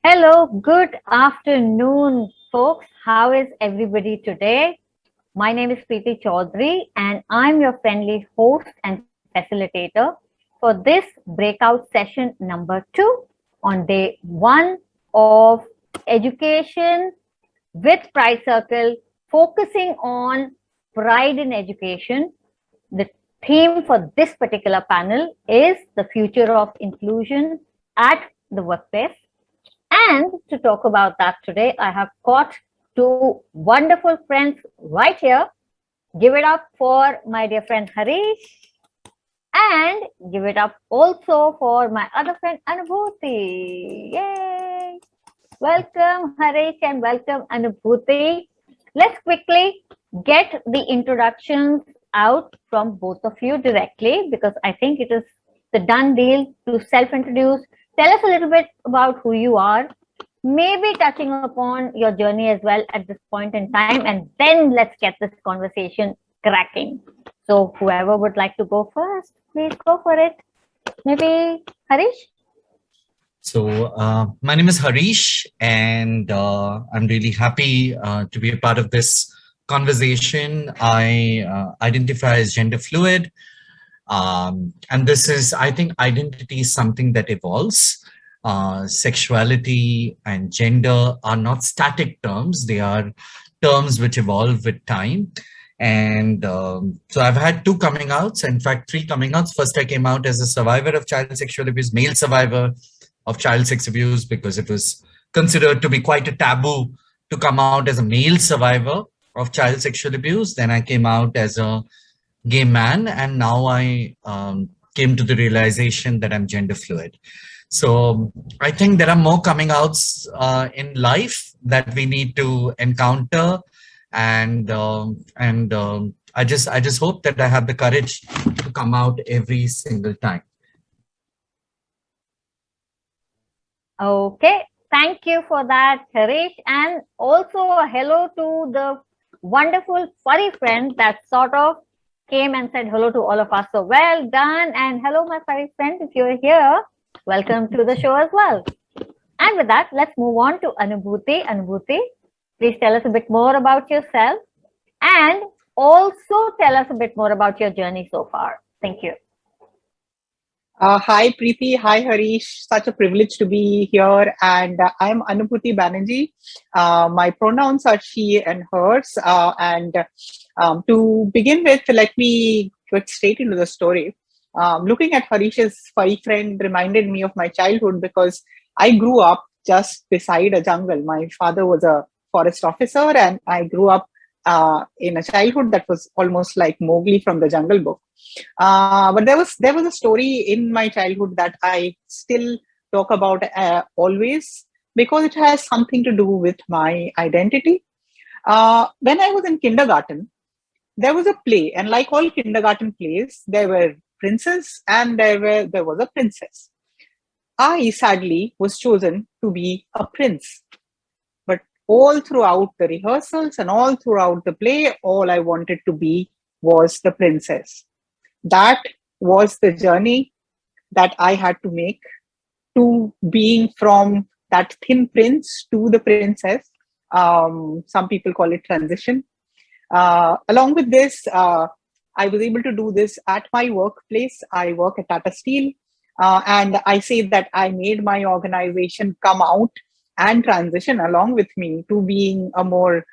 Hello, good afternoon, folks. How is everybody today? My name is Preeti Chaudhary, and I'm your friendly host and facilitator for this breakout session number two on day one of education with Pride Circle, focusing on pride in education. The theme for this particular panel is the future of inclusion at the workplace. And to talk about that today, I have got two wonderful friends right here. Give it up for my dear friend Harish and give it up also for my other friend Anubhuti. Yay! Welcome Harish and welcome Anubhuti. Let's quickly get the introductions out from both of you directly because I think it is the done deal to self introduce. Tell us a little bit about who you are, maybe touching upon your journey as well at this point in time, and then let's get this conversation cracking. So, whoever would like to go first, please go for it. Maybe Harish? My name is Harish, and I'm really happy to be a part of this conversation. I identify as gender fluid, and I think, identity is something that evolves. Sexuality and gender are not static terms, they are terms which evolve with time. And so I've had two coming outs, in fact, three coming outs. First, I came out as a survivor of child sexual abuse, male survivor of child sex abuse, because it was considered to be quite a taboo to come out as a male survivor of child sexual abuse. Then I came out as a gay man, and now I came to the realization that I'm gender fluid. So I think there are more coming outs in life that we need to encounter, and I just hope that I have the courage to come out every single time. Okay, thank you for that, Harish, and also a hello to the wonderful furry friend that sort of came and said hello to all of us. So well done, and hello, my furry friend, if you're here, welcome to the show as well. And with that, let's move on to Anubhuti. Anubhuti, please tell us a bit more about yourself and also tell us a bit more about your journey so far. Thank you. Hi Preeti, hi Harish. Such a privilege to be here, and I'm Anubhuti Banerjee. My pronouns are she and hers. To begin with, let me get straight into the story. Looking at Harish's furry friend reminded me of my childhood because I grew up just beside a jungle. My father was a forest officer, and I grew up in a childhood that was almost like Mowgli from the Jungle Book. But there was a story in my childhood that I still talk about always because it has something to do with my identity. When I was in kindergarten, there was a play, and like all kindergarten plays, there were princes and there was a princess. I sadly was chosen to be a prince. But all throughout the rehearsals and all throughout the play, all I wanted to be was the princess. That was the journey that I had to make to being from that thin prince to the princess. Some people call it transition. Along with this, I was able to do this at my workplace. I work at Tata Steel, and I say that I made my organization come out and transition along with me to being a more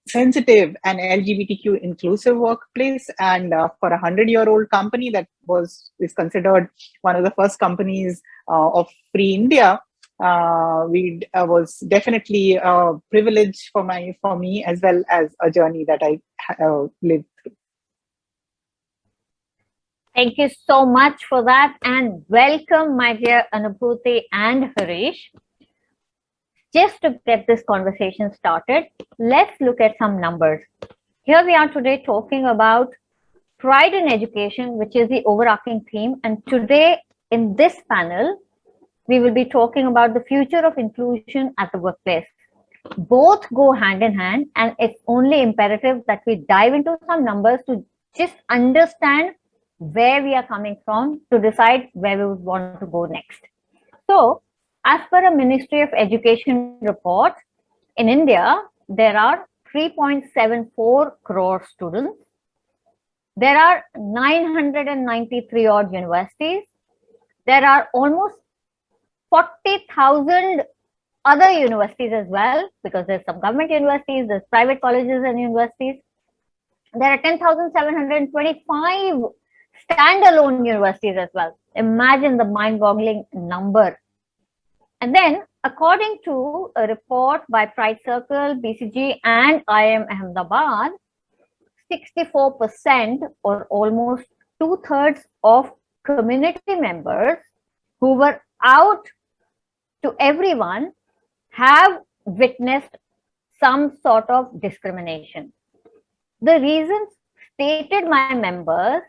sensitive and LGBTQ inclusive workplace. And for a 100-year-old company that is considered one of the first companies of free India, was definitely a privilege for me as well as a journey that I lived through. Thank you so much for that, and welcome, my dear Anubhuti and Harish. Just to get this conversation started, let's look at some numbers. Here we are today talking about pride in education, which is the overarching theme. And today in this panel, we will be talking about the future of inclusion at the workplace. Both go hand in hand, and it's only imperative that we dive into some numbers to just understand where we are coming from to decide where we would want to go next. So As per a Ministry of Education report, in India, there are 3.74 crore students. There are 993 odd universities. There are almost 40,000 other universities as well, because there's some government universities, there's private colleges and universities. There are 10,725 standalone universities as well. Imagine the mind-boggling number. And then, according to a report by Pride Circle, BCG, and IIM Ahmedabad, 64% or almost 2/3 of community members who were out to everyone have witnessed some sort of discrimination. The reasons stated by members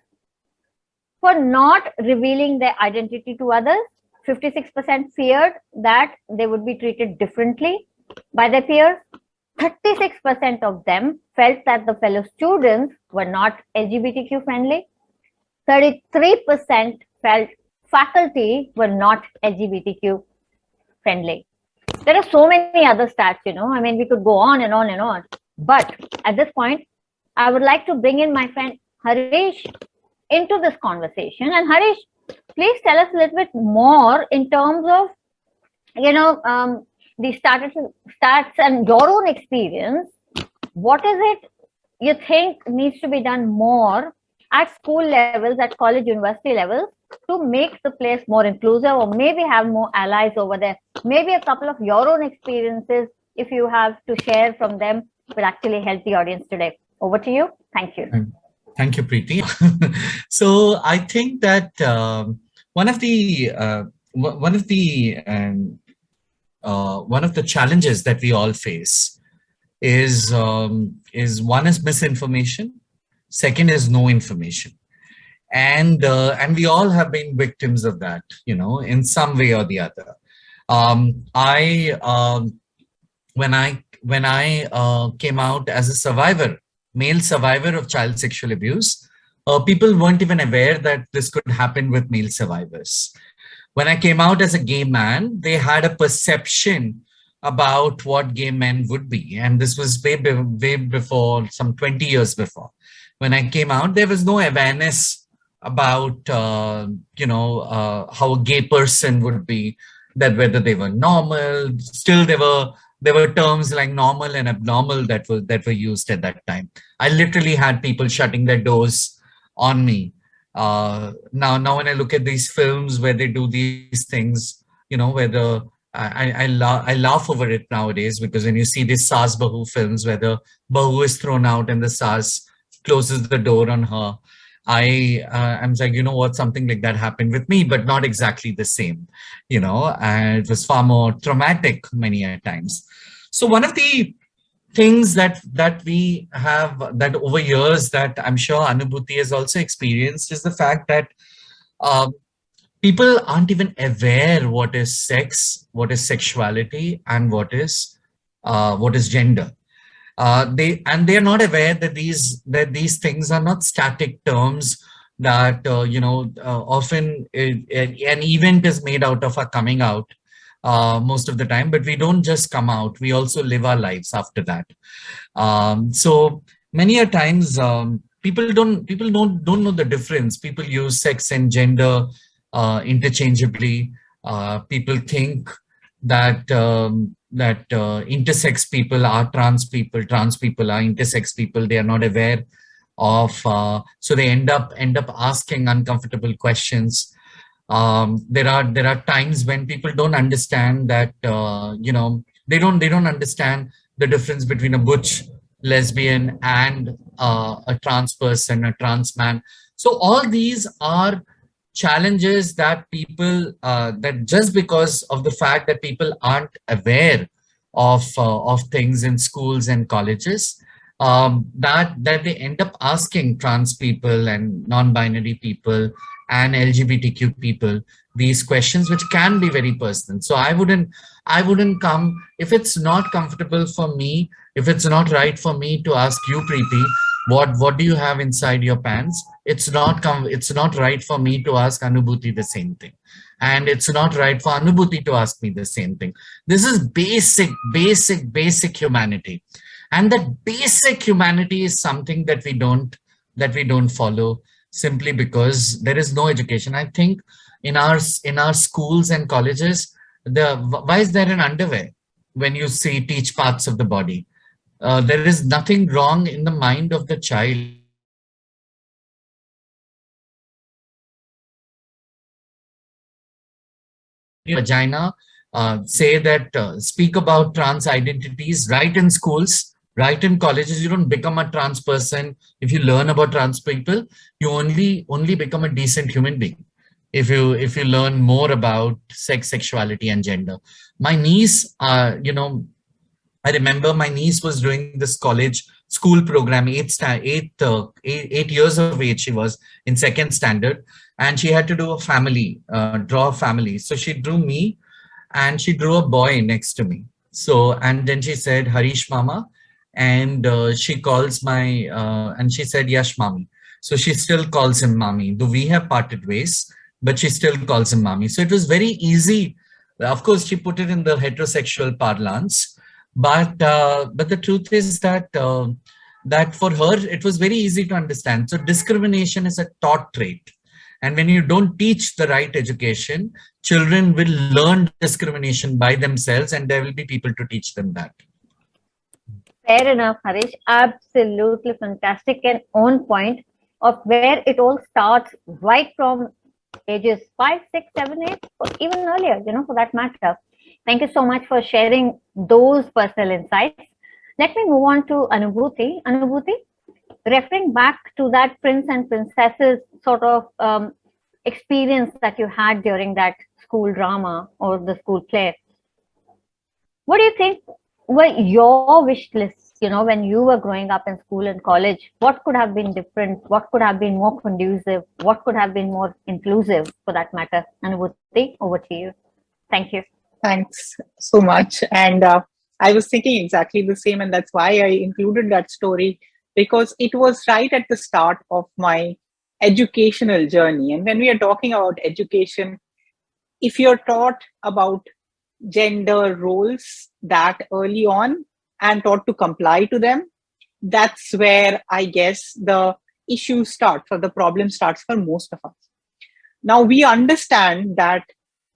for not revealing their identity to others: 56% feared that they would be treated differently by their peers. 36% of them felt that the fellow students were not LGBTQ friendly. 33% felt faculty were not LGBTQ friendly. There are so many other stats, I mean, we could go on and on and on. But at this point, I would like to bring in my friend Harish into this conversation. And Harish, please tell us a little bit more in terms of, the stats and your own experience. What is it you think needs to be done more at school levels, at college, university levels, to make the place more inclusive, or maybe have more allies over there? Maybe a couple of your own experiences, if you have to share from them, will actually help the audience today. Over to you. Thank you. Thank you, Preeti. So I think that one of the challenges that we all face is one is misinformation, second is no information, and we all have been victims of that, in some way or the other. When I came out as a survivor, male survivor of child sexual abuse, people weren't even aware that this could happen with male survivors. When I came out as a gay man, they had a perception about what gay men would be. And this was way before, some 20 years before. When I came out, there was no awareness about, how a gay person would be, that whether they were normal. Still, there were terms like normal and abnormal that were used at that time. I literally had people shutting their doors on me. Now when I look at these films where they do these things, whether I laugh over it nowadays, because when you see these Saas Bahu films where the Bahu is thrown out and the Saas closes the door on her, I'm like, something like that happened with me, but not exactly the same, and it was far more traumatic many a times. So one of the things that we have, that over years that I'm sure Anubhuti has also experienced, is the fact that people aren't even aware what is sex, what is sexuality, and what is gender. They are not aware that these things are not static terms, that often an event is made out of a coming out most of the time, but we don't just come out, we also live our lives after that. So many a times people don't know the difference. People use sex and gender interchangeably. People think that intersex people are trans people are intersex people. They are not aware of, so they end up asking uncomfortable questions. There are times when people don't understand that, they don't understand the difference between a butch lesbian and a trans person, a trans man. So all these are challenges that people, that just because of the fact that people aren't aware of things in schools and colleges, that they end up asking trans people and non-binary people and LGBTQ people these questions, which can be very personal. So I wouldn't come, if it's not comfortable for me, if it's not right for me to ask you, Preeti, what do you have inside your pants? It's not right for me to ask Anubhuti the same thing, and it's not right for Anubhuti to ask me the same thing. This is basic humanity, and that basic humanity is something that we don't follow, simply because there is no education. I think in our schools and colleges, why is there an underwear when you see teach parts of the body? There is nothing wrong in the mind of the child. Vagina, say that, speak about trans identities right in schools, right in colleges. You don't become a trans person if you learn about trans people. You only become a decent human being if you learn more about sex, sexuality, and gender. My niece, I remember my niece was doing this college school program, 8 years of age. She was in second standard, and she had to do a family, draw a family. So she drew me, and she drew a boy next to me. So, and then she said, Harish Mama, and and she said, Yash Mami. So she still calls him Mami, though we have parted ways, but she still calls him Mami. So it was very easy. Of course, she put it in the heterosexual parlance, but the truth is that that for her it was very easy to understand. So discrimination is a taught trait, and when you don't teach the right education, children will learn discrimination by themselves, and there will be people to teach them that. Fair enough, Harish. Absolutely fantastic and on point of where it all starts, right from ages 5, 6, 7, 8, or even earlier, for that matter. Thank you so much for sharing those personal insights. Let me move on to Anubhuti. Anubhuti, referring back to that prince and princesses sort of experience that you had during that school drama or the school play, what do you think were your wish lists, when you were growing up in school and college? What could have been different? What could have been more conducive? What could have been more inclusive, for that matter? Anubhuti, over to you. Thank you. Thanks so much. And I was thinking exactly the same, and that's why I included that story, because it was right at the start of my educational journey. And when we are talking about education, if you're taught about gender roles that early on and taught to comply to them, that's where I guess the issue starts, or the problem starts for most of us. Now we understand that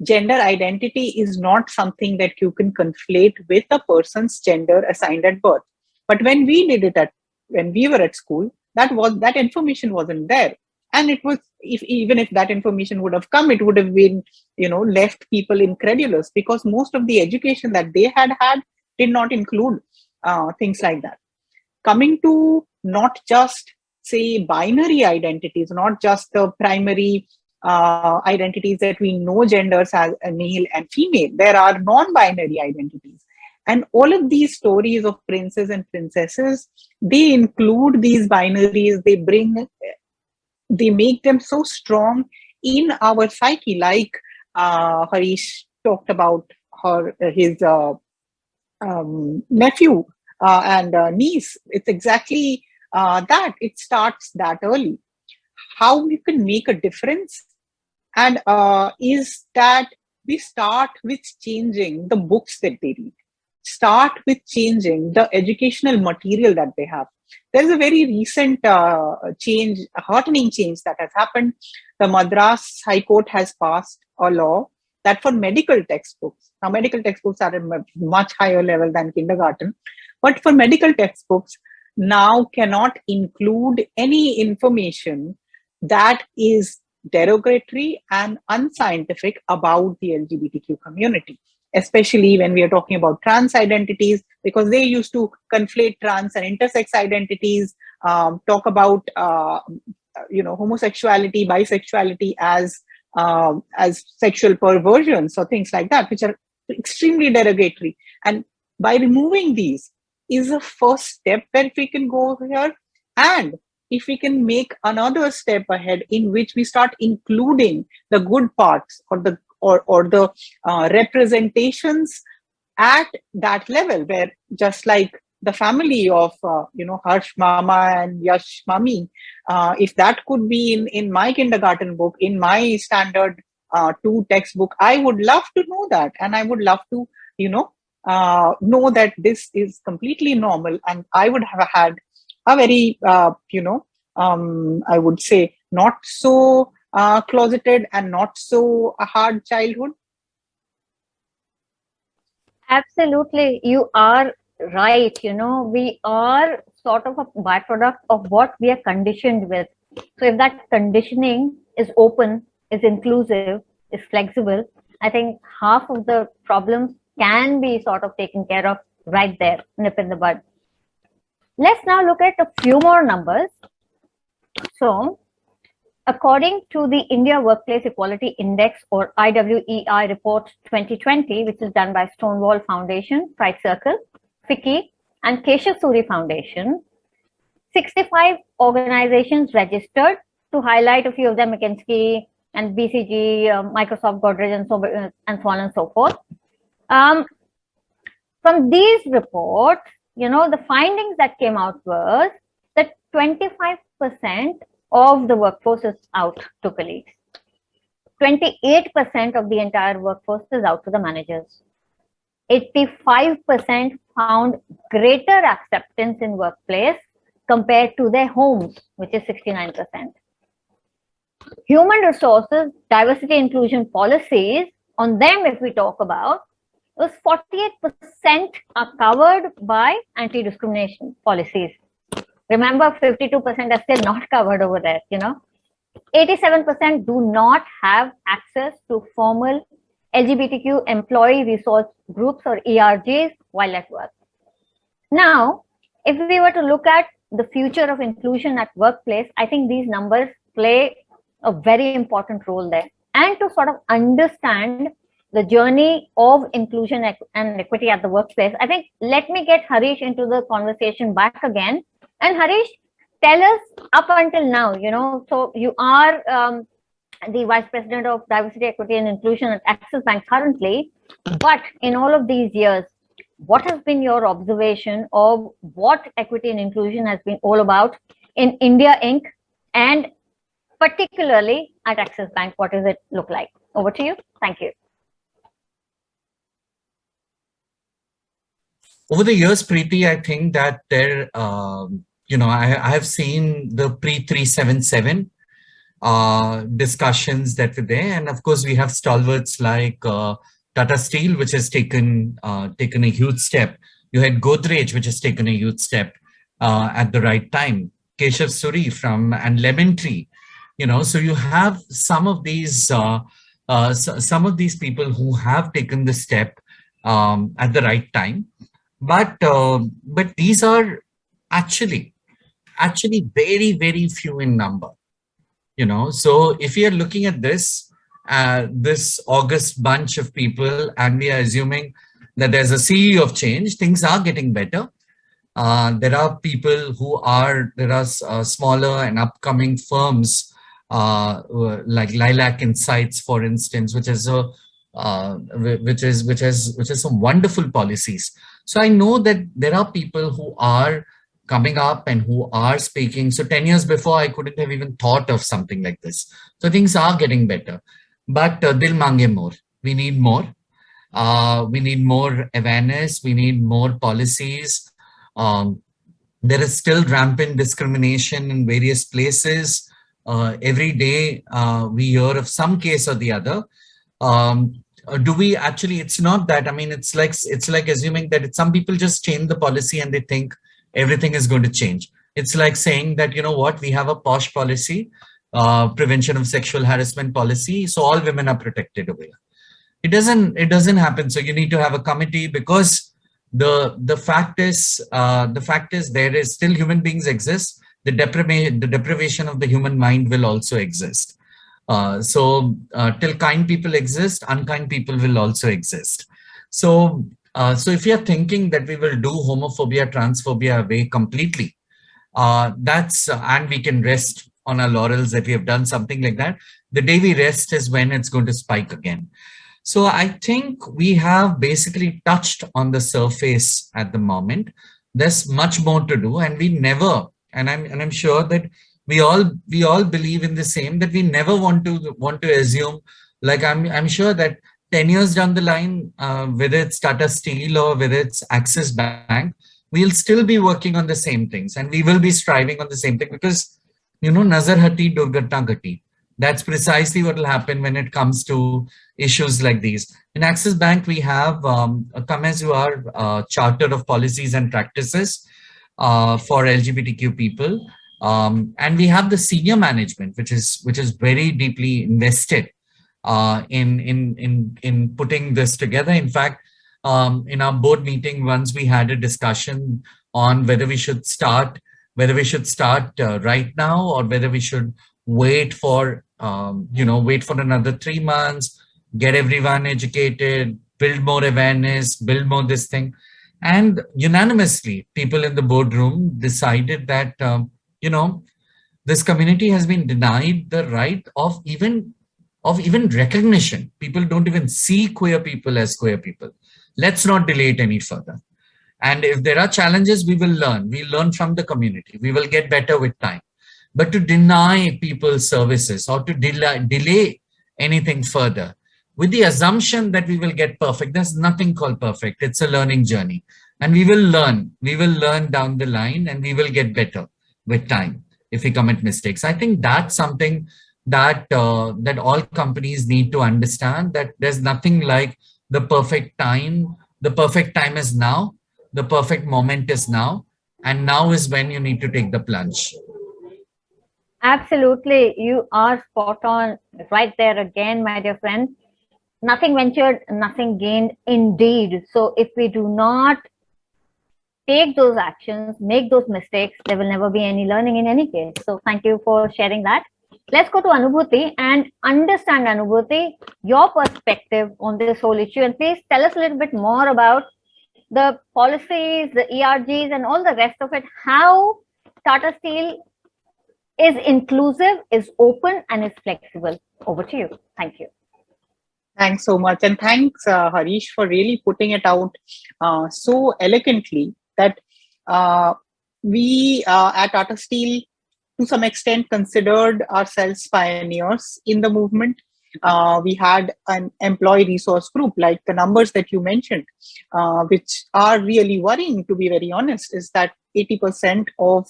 gender identity is not something that you can conflate with a person's gender assigned at birth. But when we did it when we were at school, that information wasn't there. And it was, even if that information would have come, it would have been, left people incredulous, because most of the education that they had did not include things like that. Coming to not just, say, binary identities, not just the primary identities that we know genders as a male and female. There are non-binary identities. And all of these stories of princes and princesses, they include these binaries. They make them so strong in our psyche, like Harish talked about his nephew and niece. It's exactly that. It starts that early. How we can make a difference, and is that we start with changing the books that they read, start with changing the educational material that they have. There's a very recent change, a heartening change that has happened. The Madras High Court has passed a law that for medical textbooks, now medical textbooks are at a much higher level than kindergarten, but for medical textbooks now cannot include any information that is derogatory and unscientific about the LGBTQ community, especially when we are talking about trans identities, because they used to conflate trans and intersex identities, talk about homosexuality, bisexuality as sexual perversions or things like that, which are extremely derogatory. And by removing these is a first step where we can go here. And if we can make another step ahead in which we start including the good parts or the representations at that level, where just like the family of Harsh Mama and Yash Mami. If that could be in my kindergarten book, in my standard 2 textbook, I would love to know that, and I would love to know that this is completely normal, and I would have had a very I would say not so closeted and not so a hard childhood. Absolutely, you are right. We are sort of a byproduct of what we are conditioned with. So if that conditioning is open, is inclusive, is flexible, I think half of the problems can be sort of taken care of right there, nip in the bud. Let's now look at a few more numbers. So according to the India Workplace Equality Index, or IWEI report 2020, which is done by Stonewall Foundation, Pride Circle, FICCI, and Keshav Suri Foundation, 65 organizations registered. To highlight a few of them: McKinsey and BCG, Microsoft, Godrej, and so on and so forth. From these reports, the findings that came out was that 25% of the workforce is out to colleagues. 28% of the entire workforce is out to the managers. 85% found greater acceptance in workplace compared to their homes, which is 69%. Human resources, diversity inclusion policies, on them if we talk about, was 48% are covered by anti-discrimination policies. Remember, 52% are still not covered over there, 87% do not have access to formal LGBTQ employee resource groups, or ERGs, while at work. Now, if we were to look at the future of inclusion at workplace, I think these numbers play a very important role there. And to sort of understand the journey of inclusion and equity at the workplace, I think let me get Harish into the conversation back again. And Harish, tell us up until now, so you are the Vice President of Diversity, Equity and Inclusion at Axis Bank currently, but in all of these years, what has been your observation of what equity and inclusion has been all about in India Inc. and particularly at Axis Bank? What does it look like? Over to you. Thank you. Over the years, Preeti, I think that there, I have seen the pre-377 discussions that were there. And of course, we have stalwarts like Tata Steel, which has taken a huge step. You had Godrej, which has taken a huge step at the right time. Keshav Suri and Lemon Tree, so you have some of these people who have taken the step at the right time. But these are actually very, very few in number, So if we are looking at this August bunch of people, and we are assuming that there's a CEO of change, things are getting better. There are people there are smaller and upcoming firms like Lilac Insights, for instance, which has some wonderful policies. So I know that there are people who are coming up and who are speaking. So 10 years before, I couldn't have even thought of something like this. So things are getting better. But dil mange more. We need more. We need more awareness. We need more policies. There is still rampant discrimination in various places. Every day we hear of some case or the other. Do we actually? It's not that. I mean, it's like assuming that some people just change the policy and they think everything is going to change. It's like saying that, we have a POSH policy, prevention of sexual harassment policy, so all women are protected over here. It doesn't happen. So you need to have a committee, because the fact is there is still human beings exist. The deprivation of the human mind will also exist. So till kind people exist, unkind people will also exist. So if you're thinking that we will do homophobia, transphobia away completely, and we can rest on our laurels that we have done something like that, the day we rest is when it's going to spike again. So I think we have basically touched on the surface at the moment. There's much more to do, and we never, and I'm sure that we all believe in the same, that we never want to assume, like I'm sure that 10 years down the line, whether it's Tata Steel or whether it's Axis Bank, we'll still be working on the same things, and we will be striving on the same thing, because nazar hati durgatna ghati. That's precisely what will happen when it comes to issues like these. In Axis Bank, we have come as you are charter of policies and practices for LGBTQ people, and we have the senior management, which is very deeply invested in putting this together. In fact, in our board meeting, once we had a discussion on whether we should start right now, or whether we should wait for wait for another 3 months, get everyone educated, build more awareness, build more this thing. And unanimously, people in the boardroom decided that, this community has been denied the right of even recognition. People don't even see queer people as queer people. Let's not delay it any further. And if there are challenges, we will learn. We learn from the community. We will get better with time. But to deny people services, or to delay anything further with the assumption that we will get perfect, there's nothing called perfect. It's a learning journey. And we will learn. We will learn down the line, and we will get better with time if we commit mistakes. I think that's something that all companies need to understand, that there's nothing like the perfect time. The perfect time is now. The perfect moment is now. And now is when you need to take the plunge. Absolutely. You are spot on right there again, my dear friend. Nothing ventured, nothing gained indeed. So if we do not take those actions, make those mistakes, there will never be any learning in any case. So thank you for sharing that. Let's go to Anubhuti and understand, Anubhuti, your perspective on this whole issue. And please tell us a little bit more about the policies, the ERGs, and all the rest of it. How Tata Steel is inclusive, is open, and is flexible. Over to you. Thank you. Thanks so much. And thanks, Harish, for really putting it out so elegantly that we at Tata Steel, to some extent, considered ourselves pioneers in the movement. We had an employee resource group, like the numbers that you mentioned, which are really worrying, to be very honest, is that 80% of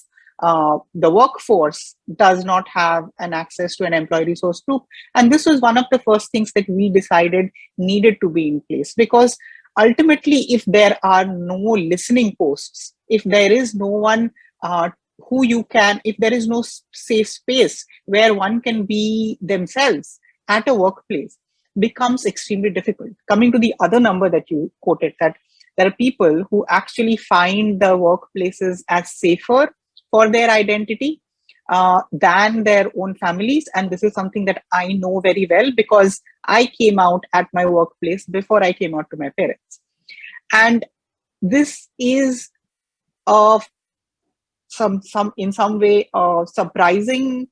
the workforce does not have an access to an employee resource group. And this was one of the first things that we decided needed to be in place, because ultimately, if there are no listening posts, if there is no one if there is no safe space where one can be themselves at a workplace, becomes extremely difficult. Coming to the other number that you quoted, that there are people who actually find the workplaces as safer for their identity than their own families. And this is something that I know very well, because I came out at my workplace before I came out to my parents. And this is in some way a surprising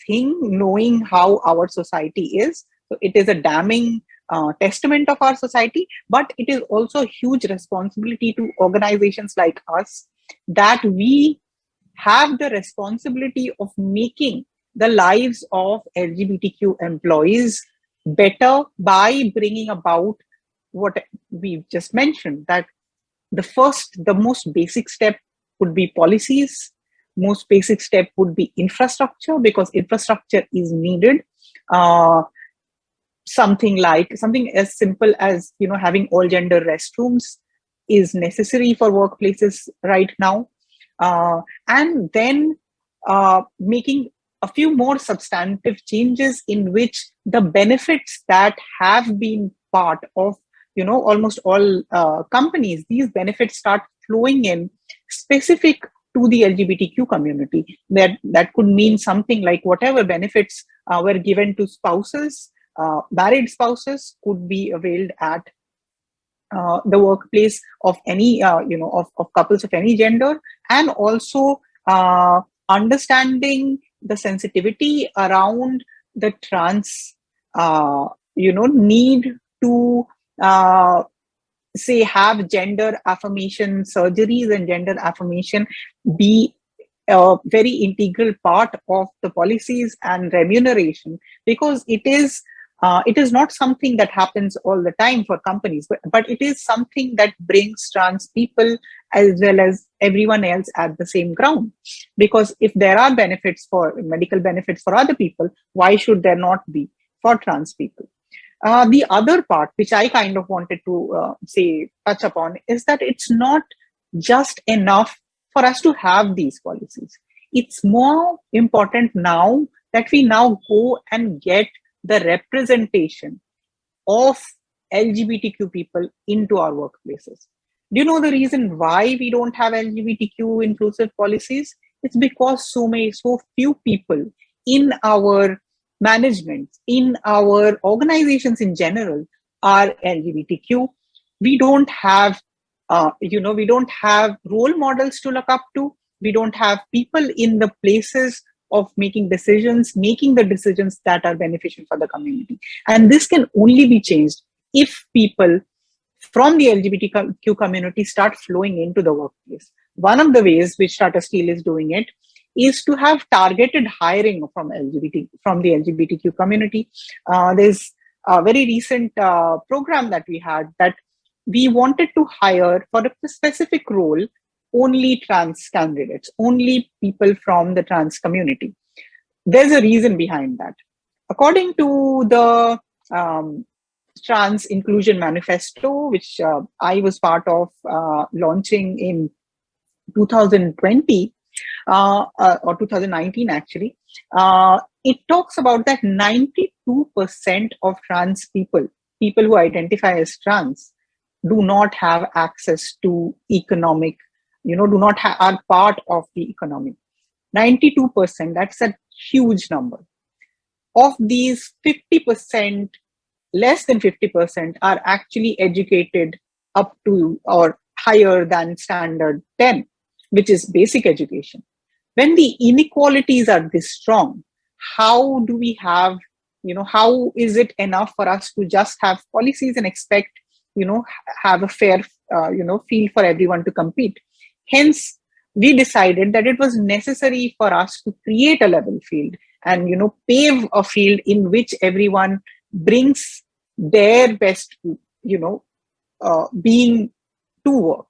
thing, knowing how our society is. So it is a damning testament of our society, but it is also a huge responsibility to organizations like us, that we have the responsibility of making the lives of LGBTQ employees better by bringing about what we've just mentioned, that the most basic step would be policies. Most basic step would be infrastructure, because infrastructure is needed. Something as simple as having all gender restrooms is necessary for workplaces right now. And then making a few more substantive changes in which the benefits that have been part of almost all companies, these benefits start flowing in specific to the LGBTQ community. That could mean something like whatever benefits were given to spouses, married spouses, could be availed at the workplace of any of couples of any gender. And also understanding the sensitivity around the trans need to say have gender affirmation surgeries and gender affirmation be a very integral part of the policies and remuneration, because it is not something that happens all the time for companies, but it is something that brings trans people as well as everyone else at the same ground. Because if there are benefits for medical benefits for other people, why should there not be for trans people? The other part, which I kind of wanted to say, touch upon, is that it's not just enough for us to have these policies. It's more important now that we now go and get the representation of LGBTQ people into our workplaces. Do you know the reason why we don't have LGBTQ inclusive policies? It's because so few people in our management, in our organizations in general, are LGBTQ. We don't have, we don't have role models to look up to. We don't have people in the places of making the decisions that are beneficial for the community. And this can only be changed if people from the LGBTQ community start flowing into the workplace. One of the ways which Tata Steel is doing it is to have targeted hiring from the LGBTQ community. There's a very recent program that we had that we wanted to hire for a specific role only trans candidates, only people from the trans community. There's a reason behind that. According to the Trans Inclusion Manifesto, which I was part of launching in 2020 or 2019 actually, it talks about that 92% of trans people who identify as trans, do not have access to economic, are part of the economy. 92%, that's a huge number. Of these, 50%, less than 50% are actually educated up to or higher than standard 10, which is basic education. When the inequalities are this strong, how do we have, how is it enough for us to just have policies and expect, have a fair, field for everyone to compete? Hence, we decided that it was necessary for us to create a level field and, pave a field in which everyone brings their best, being to work.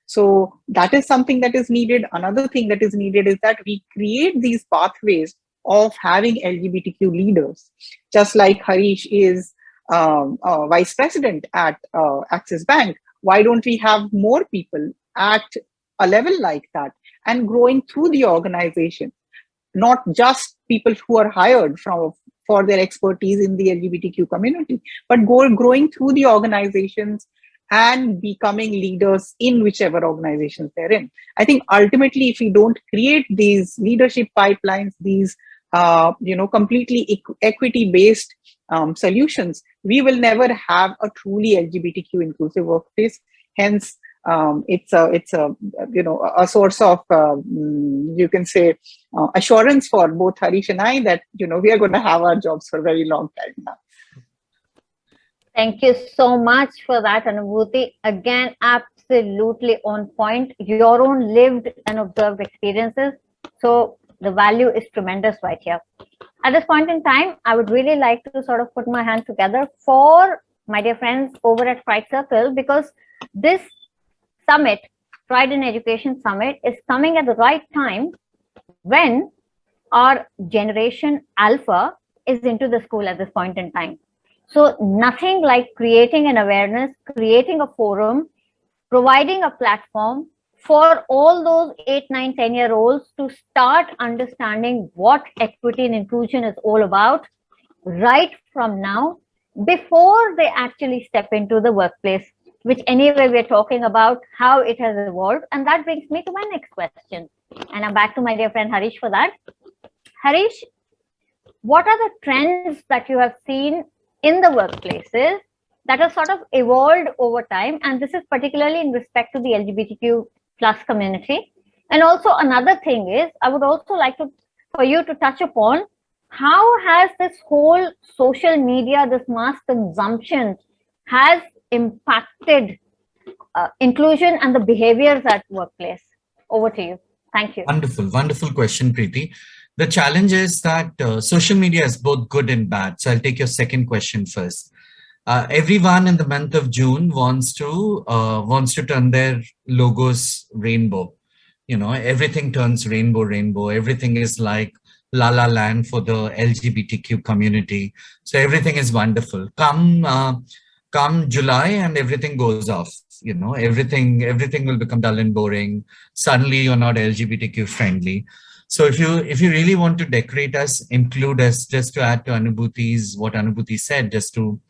So that is something that is needed. Another thing that is needed is that we create these pathways of having LGBTQ leaders, just like Harish is vice president at Axis Bank. Why don't we have more people at a level like that and growing through the organization, not just people who are hired for their expertise in the LGBTQ community, but growing through the organizations and becoming leaders in whichever organizations they're in. I think ultimately, if we don't create these leadership pipelines, these completely equity-based solutions, we will never have a truly LGBTQ inclusive workplace. Hence, it's a source of you can say assurance for both Harish and I that we are going to have our jobs for a very long time now. Thank you so much for that, Anubhuti. Again, absolutely on point. Your own lived and observed experiences. So the value is tremendous right here. At this point in time, I would really like to sort of put my hands together for my dear friends over at Pride Circle, because this summit, Pride in Education Summit, is coming at the right time when our generation Alpha is into the school at this point in time. So nothing like creating an awareness, creating a forum, providing a platform for all those 8, 9, 10-year-olds to start understanding what equity and inclusion is all about right from now, before they actually step into the workplace, which anyway we're talking about how it has evolved. And that brings me to my next question. And I'm back to my dear friend Harish for that. Harish, what are the trends that you have seen in the workplaces that have sort of evolved over time? And this is particularly in respect to the LGBTQ plus community. And also another thing is, I would also like for you to touch upon how has this whole social media, this mass consumption has impacted inclusion and the behaviors at workplace? Over to you. Thank you. Wonderful, wonderful question, Preeti. The challenge is that social media is both good and bad. So I'll take your second question first. Everyone in the month of June wants to turn their logos rainbow. You know, everything turns rainbow, rainbow. Everything is like La La Land for the LGBTQ community. So everything is wonderful. Come July and everything goes off. You know, everything will become dull and boring. Suddenly you're not LGBTQ friendly. So if you really want to decorate us, include us, just to add to what Anubhuti said, just to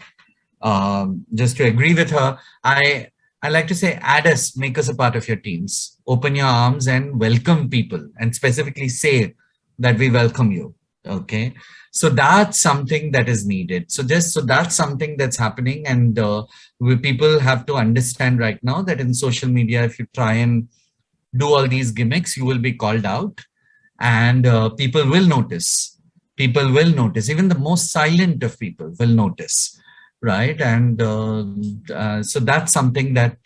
agree with her, I like to say, add us, make us a part of your teams. Open your arms and welcome people, and specifically say that we welcome you. Okay, so that's something that is needed. So that's something that's happening, and people have to understand right now that in social media, if you try and do all these gimmicks, you will be called out, and people will notice. People will notice. Even the most silent of people will notice. Right. And so that's something that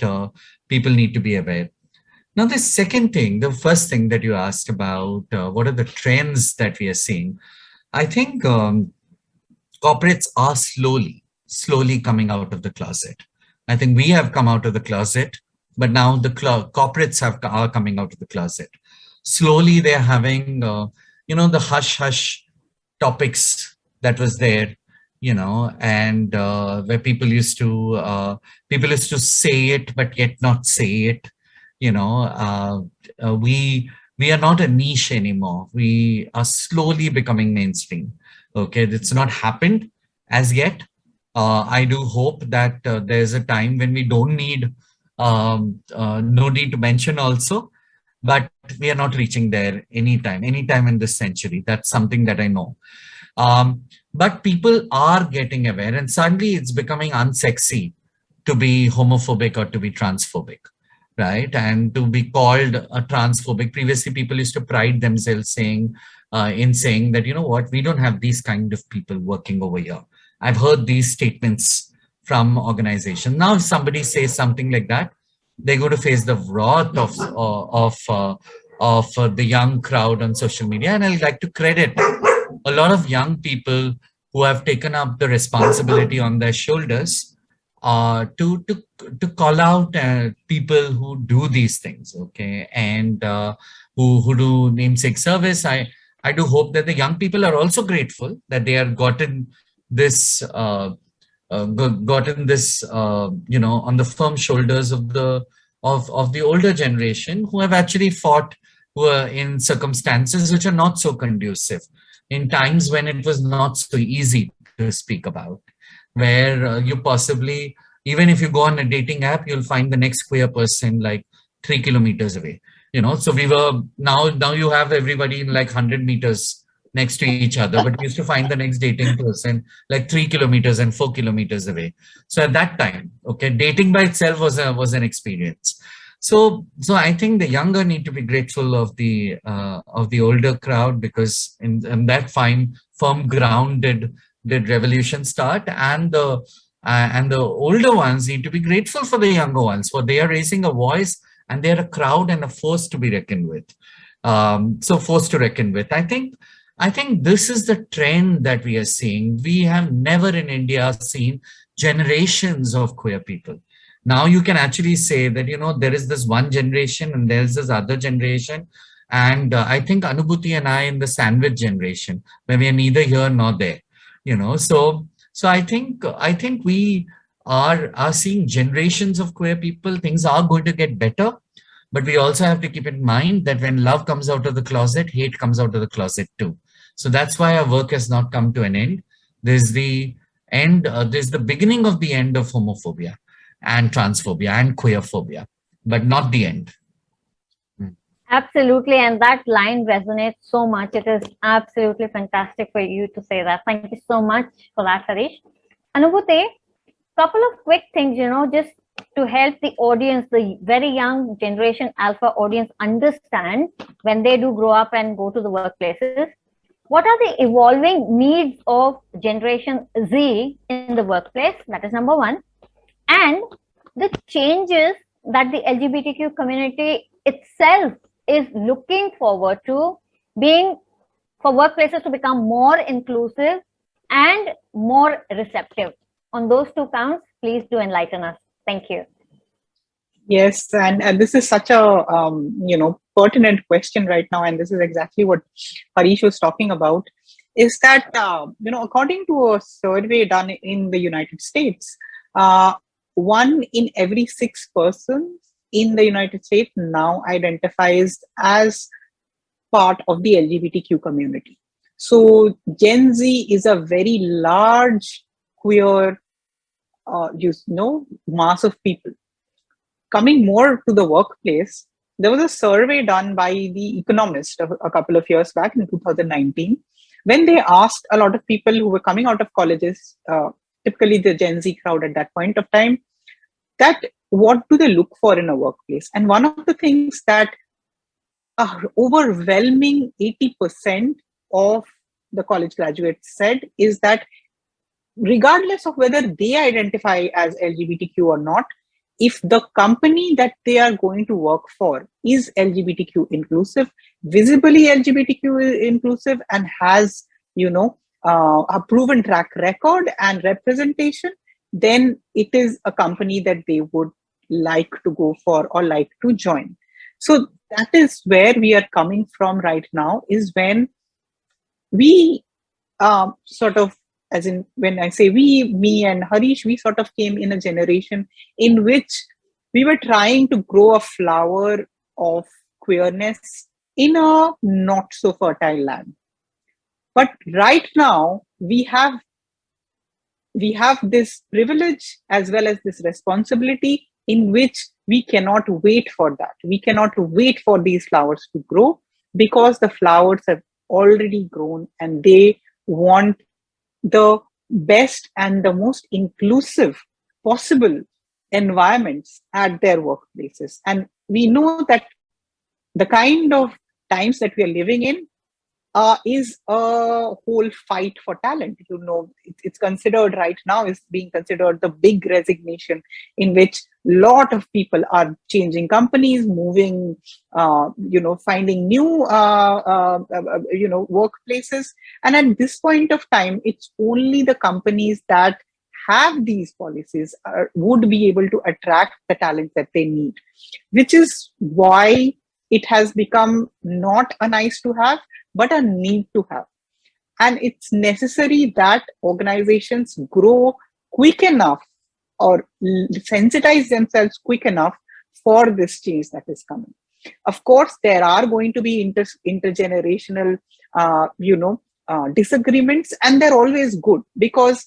people need to be aware. Now, the second thing, the first thing that you asked about, what are the trends that we are seeing? I think corporates are slowly coming out of the closet. I think we have come out of the closet, but now the corporates are coming out of the closet. Slowly, they're having, the hush topics that was there. And where people used to say it, but yet not say it. We are not a niche anymore. We are slowly becoming mainstream. Okay, it's not happened as yet. I do hope that there's a time when we don't need, no need to mention also, but we are not reaching there anytime in this century. That's something that I know. But people are getting aware, and suddenly it's becoming unsexy to be homophobic or to be transphobic, right? And to be called a transphobic. Previously, people used to pride themselves in saying that, you know what, we don't have these kind of people working over here. I've heard these statements from organizations. Now, if somebody says something like that, they go to face the wrath of the young crowd on social media. And I'd like to credit a lot of young people who have taken up the responsibility on their shoulders to call out people who do these things, okay, and who do namesake service. I do hope that the young people are also grateful that they have gotten this on the firm shoulders of the older generation, who have actually fought, who are in circumstances which are not so conducive, in times when it was not so easy to speak about, where you possibly, even if you go on a dating app, you'll find the next queer person like 3 kilometers away. So we were, now you have everybody in like 100 meters next to each other, but we used to find the next dating person like 3 kilometers and 4 kilometers away. So at that time, okay, dating by itself was an experience. So I think the younger need to be grateful of the older crowd, because in that firm ground did revolution start, and the older ones need to be grateful for the younger ones, for they are raising a voice, and they are a crowd and a force to be reckoned with. Force to reckon with. I think this is the trend that we are seeing. We have never in India seen generations of queer people. Now you can actually say that, there is this one generation and there's this other generation. And I think Anubhuti and I in the sandwich generation, where we are neither here nor there, So I think we are seeing generations of queer people. Things are going to get better, but we also have to keep in mind that when love comes out of the closet, hate comes out of the closet too. So that's why our work has not come to an end. There's the beginning of the end of homophobia and transphobia and queerphobia, but not the end. Absolutely. And that line resonates so much. It is absolutely fantastic for you to say that. Thank you so much for that, Harish. Anubhuti, couple of quick things, just to help the audience, the very young generation alpha audience, understand when they do grow up and go to the workplaces. What are the evolving needs of Generation Z in the workplace? That is number one. And the changes that the LGBTQ community itself is looking forward to being, for workplaces to become more inclusive and more receptive. On those two counts, please do enlighten us. Thank you. Yes, and this is such a pertinent question right now, and this is exactly what Harish was talking about. Is that according to a survey done in the United States, 1 in every 6 persons in the United States now identifies as part of the LGBTQ community. So Gen Z is a very large queer, mass of people. Coming more to the workplace, there was a survey done by The Economist a couple of years back in 2019, when they asked a lot of people who were coming out of colleges, typically the Gen Z crowd at that point of time, that what do they look for in a workplace? And one of the things that overwhelming 80% of the college graduates said is that regardless of whether they identify as LGBTQ or not, if the company that they are going to work for is LGBTQ inclusive, visibly LGBTQ inclusive, and has, a proven track record and representation, then it is a company that they would like to go for or like to join. So that is where we are coming from right now, is when we as in when I say we, me and Harish, we sort of came in a generation in which we were trying to grow a flower of queerness in a not so fertile land. But right now we have this privilege as well as this responsibility in which we cannot wait for that. We cannot wait for these flowers to grow, because the flowers have already grown and they want the best and the most inclusive possible environments at their workplaces. And we know that the kind of times that we are living in is a whole fight for talent. It's considered right now, is being considered the big resignation, in which a lot of people are changing companies, moving, finding new, workplaces. And at this point of time, it's only the companies that have these policies would be able to attract the talent that they need, which is why it has become not a nice to have, but a need to have. And it's necessary that organizations grow quick enough or sensitize themselves quick enough for this change that is coming. Of course, there are going to be intergenerational, disagreements, and they're always good, because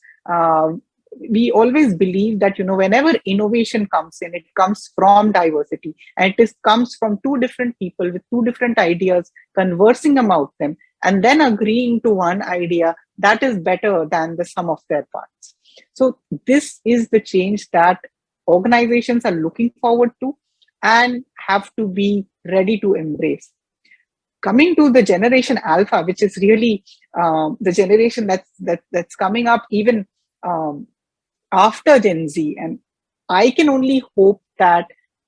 we always believe that, whenever innovation comes in, it comes from diversity, and it comes from two different people with two different ideas conversing about them and then agreeing to one idea that is better than the sum of their parts. So this is the change that organizations are looking forward to and have to be ready to embrace. Coming to the generation Alpha, which is really the generation that's coming up even after Gen Z, and I can only hope that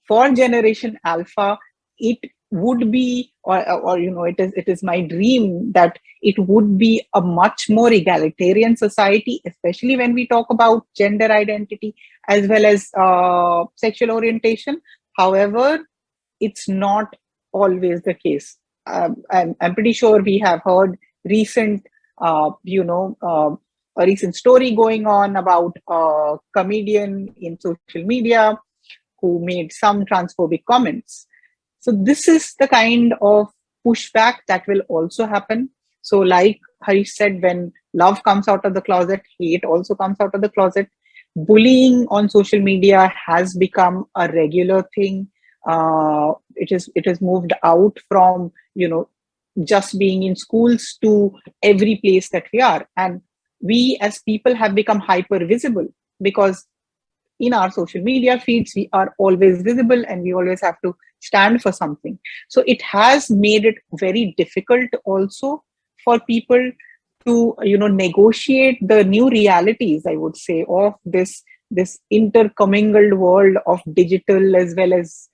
for generation Alpha, it would be, it is my dream that it would be a much more egalitarian society, especially when we talk about gender identity as well as sexual orientation. However, it's not always the case. I'm pretty sure we have heard a recent story going on about a comedian in social media who made some transphobic comments. So this is the kind of pushback that will also happen. So like Harish said, when love comes out of the closet, hate also comes out of the closet. Bullying on social media has become a regular thing. It has moved out from, just being in schools to every place that we are. And we as people have become hyper visible, because in our social media feeds, we are always visible and we always have to stand for something. So it has made it very difficult also for people to, negotiate the new realities, I would say, of this this intercommingled world of digital as well as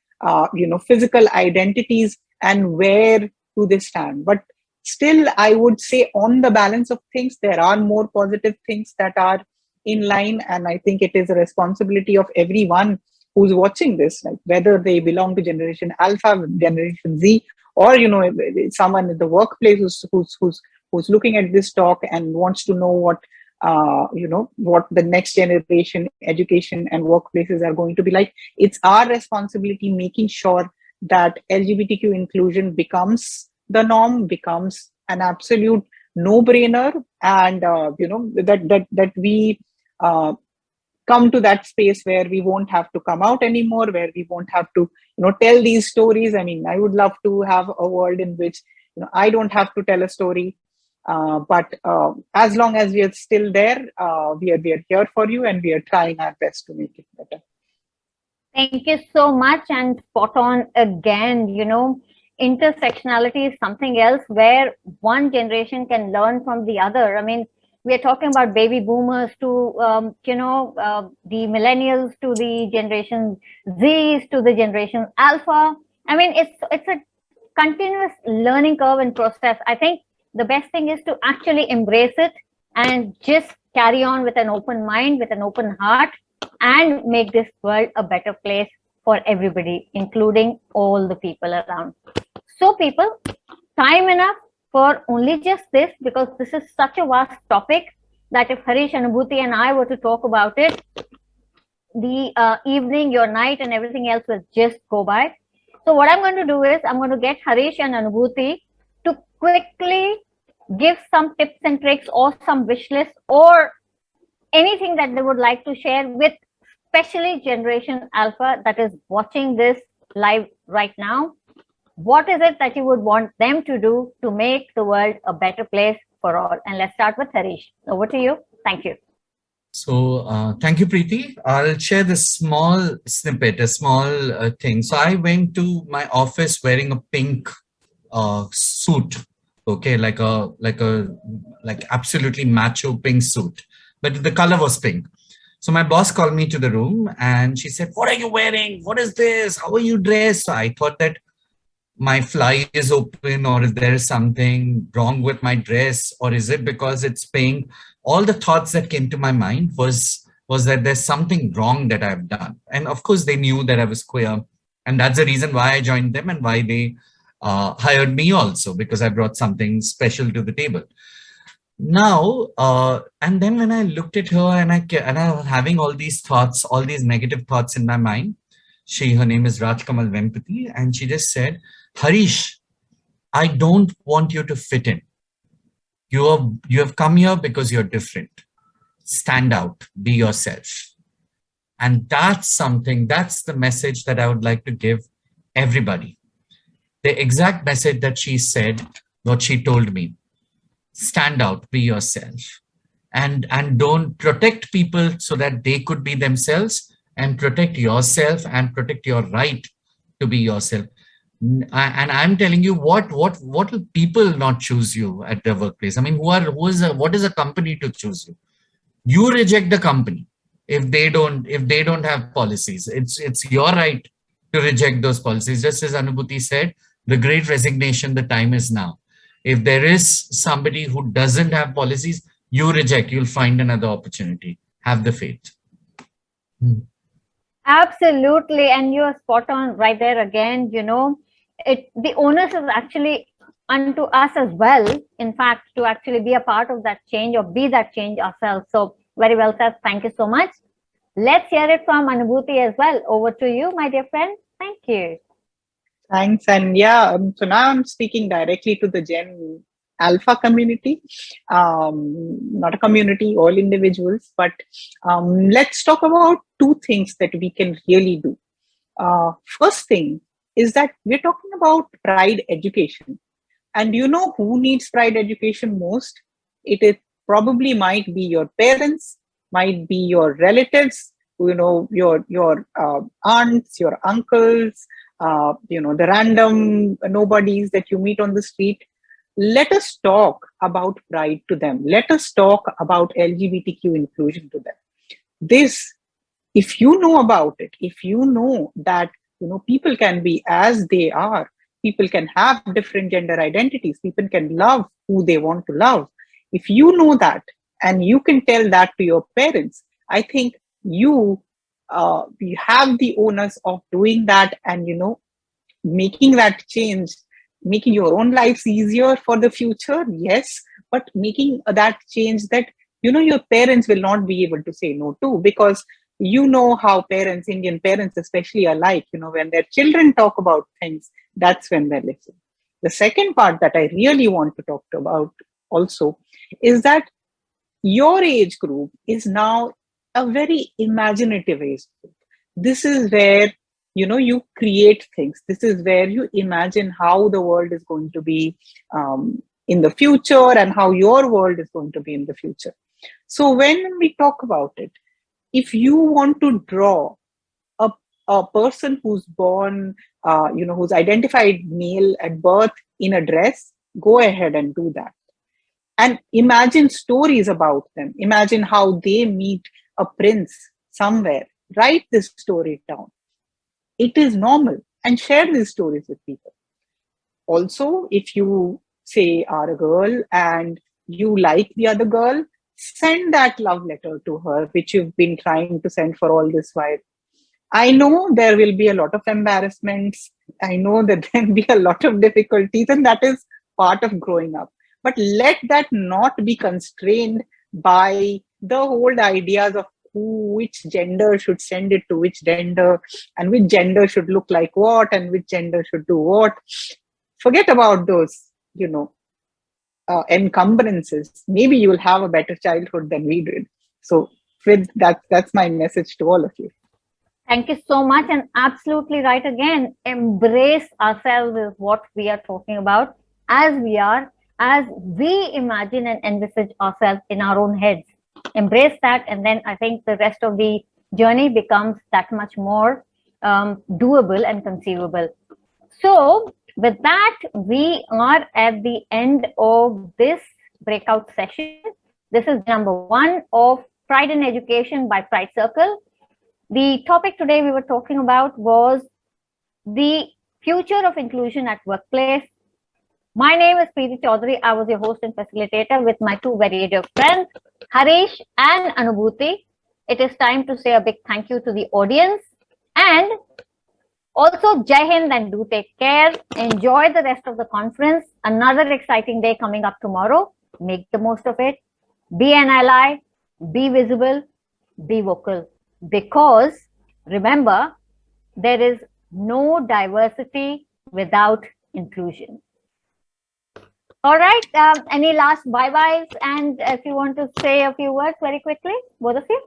physical identities, and where do they stand? But still, I would say on the balance of things, there are more positive things that are in line, and I think it is a responsibility of everyone who's watching this, like whether they belong to Generation Alpha, Generation Z, or someone in the workplace who's looking at this talk and wants to know what the next generation education and workplaces are going to be like. It's our responsibility making sure that LGBTQ inclusion becomes the norm, becomes an absolute no-brainer, and that we come to that space where we won't have to come out anymore, where we won't have to tell these stories. I mean, I would love to have a world in which I don't have to tell a story, but as long as we are still there, we are here for you, and we are trying our best to make it better. Thank you so much, and spot on again. Intersectionality is something else where one generation can learn from the other. I mean, we are talking about baby boomers to the millennials, to the Generation Zs, to the Generation Alpha. I mean, it's a continuous learning curve and process. I think the best thing is to actually embrace it and just carry on with an open mind, with an open heart, and make this world a better place for everybody, including all the people around. So people, time enough for only just this, because this is such a vast topic that if Harish, Anubhuti and I were to talk about it, the evening, your night and everything else will just go by. So what I'm going to do is I'm going to get Harish and Anubhuti to quickly give some tips and tricks or some wish list or anything that they would like to share with especially Generation Alpha that is watching this live right now. What is it that you would want them to do to make the world a better place for all? And let's start with Harish. Over to you. Thank you. So thank you, Preeti. I'll share this small snippet, a small thing. So I went to my office wearing a pink suit. Okay, like absolutely macho pink suit, but the color was pink. So my boss called me to the room and she said, "What are you wearing? What is this? How are you dressed?" So I thought that my fly is open, or is there something wrong with my dress, or is it because it's pink? All the thoughts that came to my mind was that there's something wrong that I've done. And of course they knew that I was queer, and that's the reason why I joined them and why they hired me also, because I brought something special to the table. Now, and then when I looked at her and I was having all these thoughts, all these negative thoughts in my mind, her name is Rajkamal Vempati, and she just said, "Harish, I don't want you to fit in. You have come here because you're different. Stand out, be yourself." And that's the message that I would like to give everybody. The exact message that she said, what she told me: stand out, be yourself, and don't protect people so that they could be themselves, and protect yourself and protect your right to be yourself. And I'm telling you, what will people not choose you at the workplace? I mean, what is a company to choose you? You reject the company if they don't have policies. It's your right to reject those policies. Just as Anubhuti said, the great resignation, the time is now. If there is somebody who doesn't have policies, you reject, you'll find another opportunity. Have the faith. Absolutely. And you're spot on right there again. The onus is actually unto us as well, in fact, to actually be a part of that change or be that change ourselves. So very well said. Thank you so much. Let's hear it from Anubhuti as well. Over to you, my dear friend. Thank you. Thanks. And yeah, so now I'm speaking directly to the Gen Alpha community, not a community, all individuals, but let's talk about two things that we can really do. First thing is that we're talking about pride education. And you know who needs pride education most? It probably might be your parents, might be your relatives, your aunts, your uncles, the random nobodies that you meet on the street. Let us talk about pride to them. Let us talk about LGBTQ inclusion to them. This if you know about it, if you know that, people can be as they are, people can have different gender identities, people can love who they want to love. If you know that and you can tell that to your parents, I think you have the onus of doing that, and making that change, making your own lives easier for the future, yes, but making that change that your parents will not be able to say no to, because how parents, Indian parents especially, are like, when their children talk about things, that's when they listen. The second part that I really want to talk about also is that your age group is now a very imaginative age group. This is where you create things. This is where you imagine how the world is going to be in the future, and how your world is going to be in the future. So when we talk about it, if you want to draw a person who's born, who's identified male at birth in a dress, go ahead and do that. And imagine stories about them. Imagine how they meet a prince somewhere. Write this story down. It is normal, and share these stories with people. Also, if you say are a girl and you like the other girl, send that love letter to her, which you've been trying to send for all this while. I know there will be a lot of embarrassments. I know that there will be a lot of difficulties, and that is part of growing up. But let that not be constrained by the old ideas of which gender should send it to which gender, and which gender should look like what, and which gender should do what. Forget about those, encumbrances. Maybe you will have a better childhood than we did. So with that's my message to all of you. Thank you so much, and absolutely right again. Embrace ourselves is what we are talking about, as we are, as we imagine and envisage ourselves in our own heads. Embrace that, and then I think the rest of the journey becomes that much more doable and conceivable. So with that, we are at the end of this breakout session. This is number 1 of Pride in Education by Pride Circle. The topic today we were talking about was the future of inclusion at workplace. My name is Preeti Chaudhary. I was your host and facilitator with my 2 very dear friends, Harish and Anubhuti. It is time to say a big thank you to the audience, and also Jai Hind, and do take care. Enjoy the rest of the conference. Another exciting day coming up tomorrow. Make the most of it. Be an ally, be visible, be vocal. Because remember, there is no diversity without inclusion. All right. Any last bye-byes? And if you want to say a few words very quickly, both of you.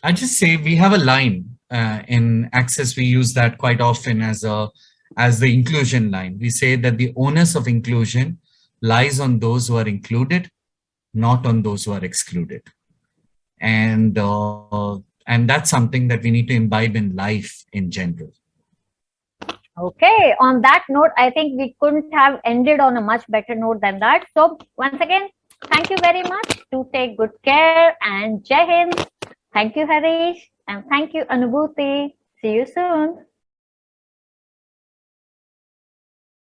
I just say we have a line in Access. We use that quite often as the inclusion line. We say that the onus of inclusion lies on those who are included, not on those who are excluded. And that's something that we need to imbibe in life in general. Okay, on that note, I think we couldn't have ended on a much better note than that. So once again, thank you very much. Do take good care, and Jai Hind. Thank you, Harish, and thank you, Anubhuti. See you soon.